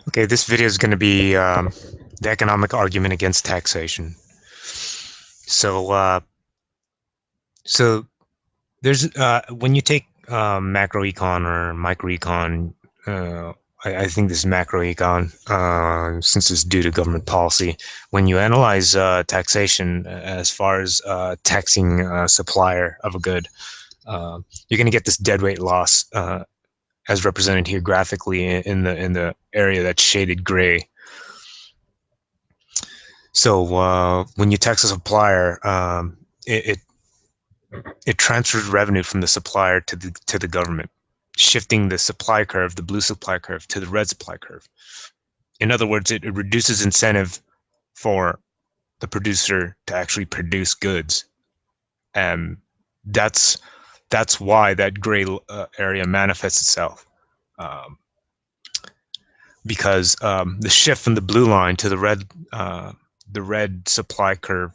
Okay, this video is going to be the economic argument against taxation. So, so there's when you take macroecon or microecon, uh, I think this is macroecon, since it's due to government policy. When you analyze taxation as far as taxing a supplier of a good, you're going to get this deadweight loss, as represented here graphically in the area that's shaded gray. So when you tax a supplier, it it transfers revenue from the supplier to the government, shifting the supply curve, the blue supply curve, to the red supply curve. In other words, it reduces incentive for the producer to actually produce goods, and that's that's why that gray area manifests itself. Um, because the shift from the blue line to the red supply curve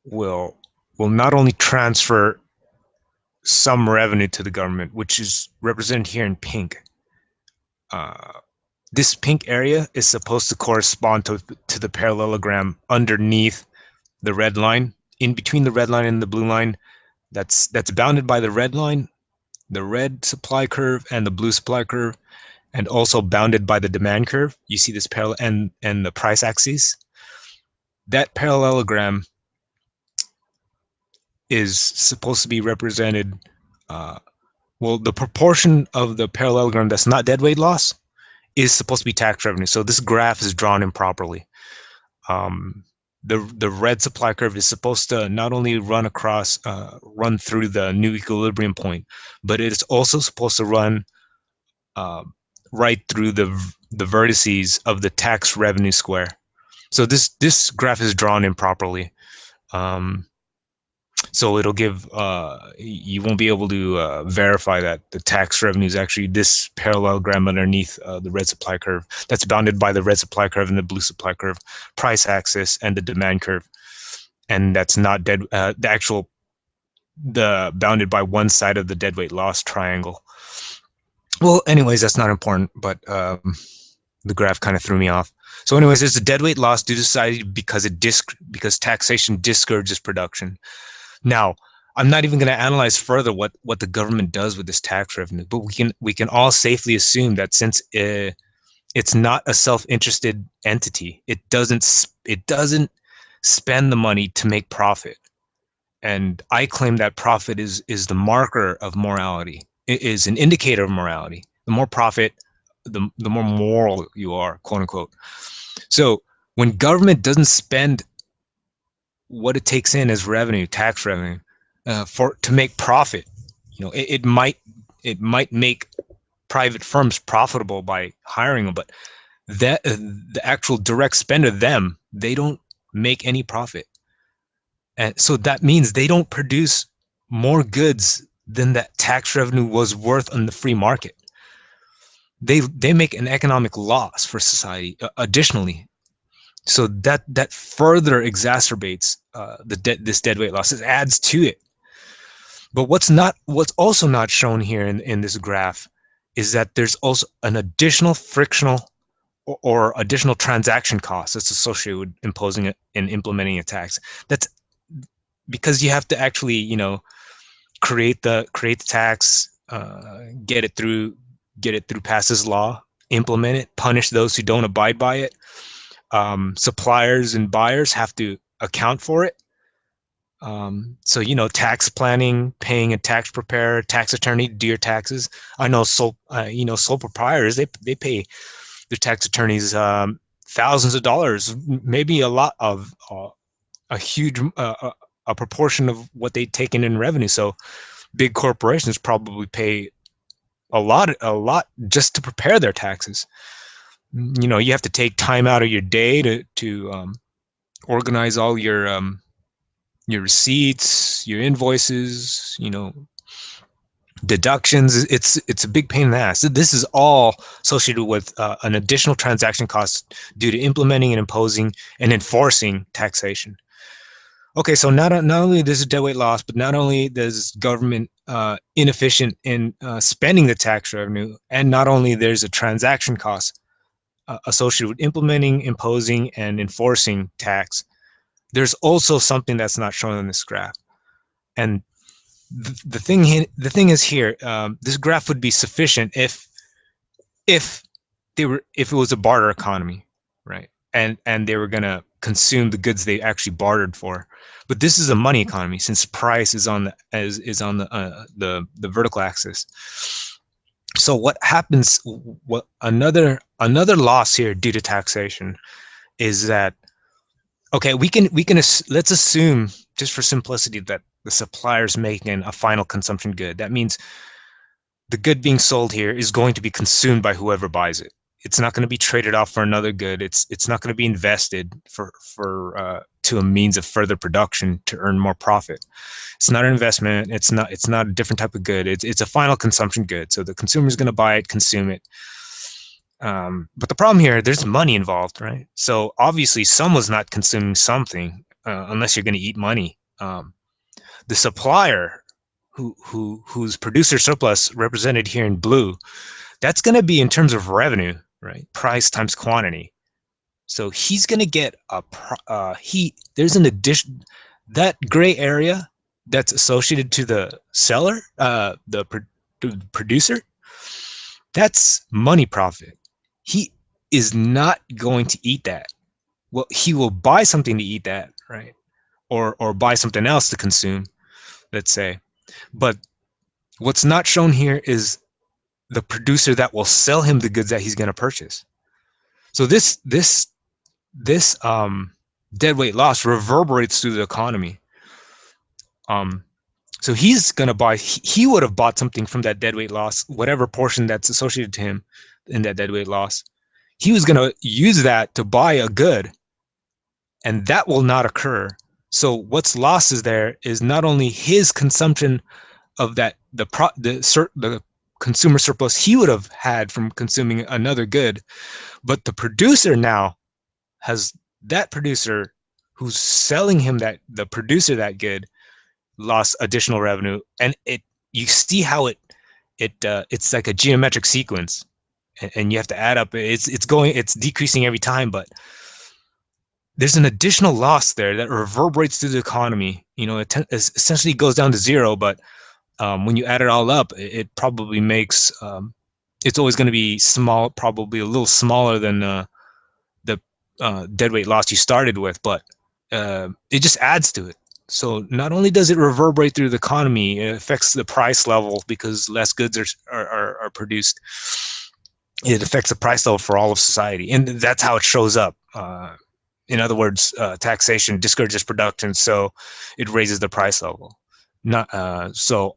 will not only transfer some revenue to the government, which is represented here in pink. This pink area is supposed to correspond to the parallelogram underneath the red line, in between the red line and the blue line. That's bounded by the red line, the red supply curve, and the blue supply curve, and also bounded by the demand curve. You see this parallel and the price axis. That parallelogram is supposed to be represented. Well, the proportion of the parallelogram that's not deadweight loss is supposed to be tax revenue. So this graph is drawn improperly. The red supply curve is supposed to not only run through the new equilibrium point, but it is also supposed to run right through the vertices of the tax revenue square. So this graph is drawn improperly. So it'll give, you won't be able to verify that the tax revenue is actually this parallelogram underneath the red supply curve that's bounded by the red supply curve and the blue supply curve, price axis, and the demand curve. And that's not the bounded by one side of the deadweight loss triangle. Well, anyways, that's not important, but the graph kind of threw me off. So anyways, there's a deadweight loss due to society because taxation discourages production. Now, I'm not even going to analyze further what the government does with this tax revenue, but we can all safely assume that since it's not a self-interested entity, it doesn't spend the money to make profit. And I claim that profit is the marker of morality. It is an indicator of morality. The more profit, the more moral you are, quote unquote. So when government doesn't spend what it takes in as revenue, tax revenue, to make profit, it might make private firms profitable by hiring them, but that the actual direct spender, they don't make any profit, and so that means they don't produce more goods than that tax revenue was worth on the free market. They make an economic loss for society additionally. So that further exacerbates this deadweight loss. It adds to it. But what's also not shown here in this graph is that there's also an additional frictional or additional transaction cost that's associated with imposing and implementing a tax. That's because you have to actually, create the tax, get it through passes law, implement it, punish those who don't abide by it. Suppliers and buyers have to account for it. So, tax planning, paying a tax preparer, tax attorney to do your taxes. I know sole proprietors, they pay their tax attorneys thousands of dollars, maybe a lot of a huge a proportion of what they take in revenue. So big corporations probably pay a lot just to prepare their taxes. You have to take time out of your day to organize all your receipts, your invoices, deductions. It's a big pain in the ass. This is all associated with an additional transaction cost due to implementing and imposing and enforcing taxation. Okay, so not only there's a deadweight loss, but not only does government inefficient in spending the tax revenue, and not only there's a transaction cost associated with implementing, imposing, and enforcing tax. There's also something that's not shown in this graph, and the thing is here. This graph would be sufficient if if it was a barter economy, right? And they were gonna consume the goods they actually bartered for. But this is a money economy, since price is on the vertical axis. So what happens? What another loss here due to taxation is that, okay, let's assume, just for simplicity, that the supplier's making a final consumption good. That means the good being sold here is going to be consumed by whoever buys it. It's not going to be traded off for another good. It's not going to be invested for to a means of further production to earn more profit. It's not an investment. It's not a different type of good. It's a final consumption good. So the consumer is going to buy it, consume it. But the problem here, there's money involved, right? So obviously, someone's not consuming something unless you're going to eat money. The supplier, whose producer surplus represented here in blue, that's going to be in terms of revenue, right? Price times quantity. So he's going to get there's an addition, that gray area that's associated to the seller, the producer, that's money profit. He is not going to eat that. Well, he will buy something to eat that, right? Or buy something else to consume, let's say. But what's not shown here is the producer that will sell him the goods that he's going to purchase. So this deadweight loss reverberates through the economy. So he's going to buy, he would have bought something from that deadweight loss, whatever portion that's associated to him in that deadweight loss. He was going to use that to buy a good, and that will not occur. So what's lost is there is not only his consumption of that, the consumer surplus he would have had from consuming another good, but the producer now has, that producer who's selling him the producer that good, lost additional revenue. And you see how it's like a geometric sequence, and you have to add up. It's decreasing every time, but there's an additional loss there that reverberates through the economy. It essentially goes down to zero, but when you add it all up, it probably makes, it's always going to be small, probably a little smaller than the deadweight loss you started with, but it just adds to it. So not only does it reverberate through the economy, it affects the price level because less goods are produced. It affects the price level for all of society, and that's how it shows up. In other words, taxation discourages production, so it raises the price level. So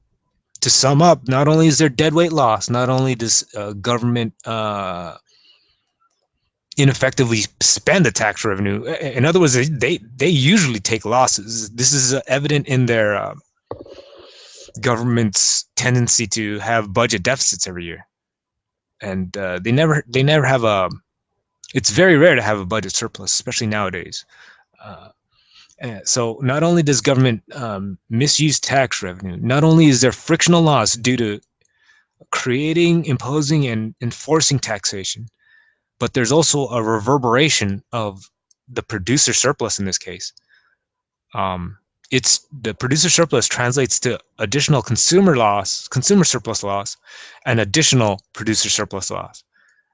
to sum up, not only is there deadweight loss, not only does government ineffectively spend the tax revenue. In other words, they usually take losses. This is evident in their government's tendency to have budget deficits every year, and they never have a. It's very rare to have a budget surplus, especially nowadays. So not only does government misuse tax revenue, not only is there frictional loss due to creating, imposing, and enforcing taxation, but there's also a reverberation of the producer surplus in this case. It's the producer surplus translates to additional consumer surplus loss, and additional producer surplus loss.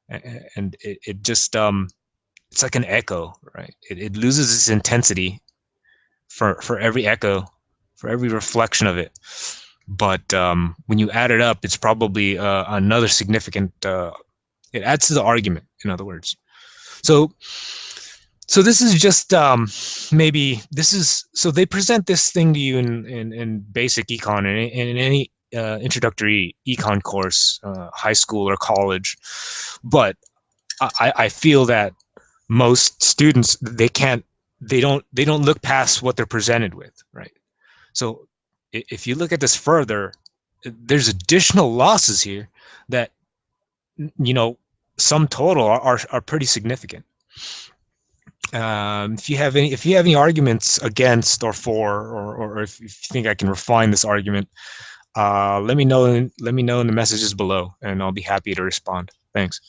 And it just, it's like an echo, right? It loses its intensity for every echo, for every reflection of it. But when you add it up, it's probably another significant, it adds to the argument, in other words. So this is just maybe this is, so they present this thing to you in basic econ, and in any introductory econ course, high school or college. But I feel that most students, they don't look past what they're presented with, right? So if you look at this further, there's additional losses here that, sum total are pretty significant. If you have any arguments against or for, or if you think I can refine this argument, let me know. Let me know in the messages below, and I'll be happy to respond. Thanks.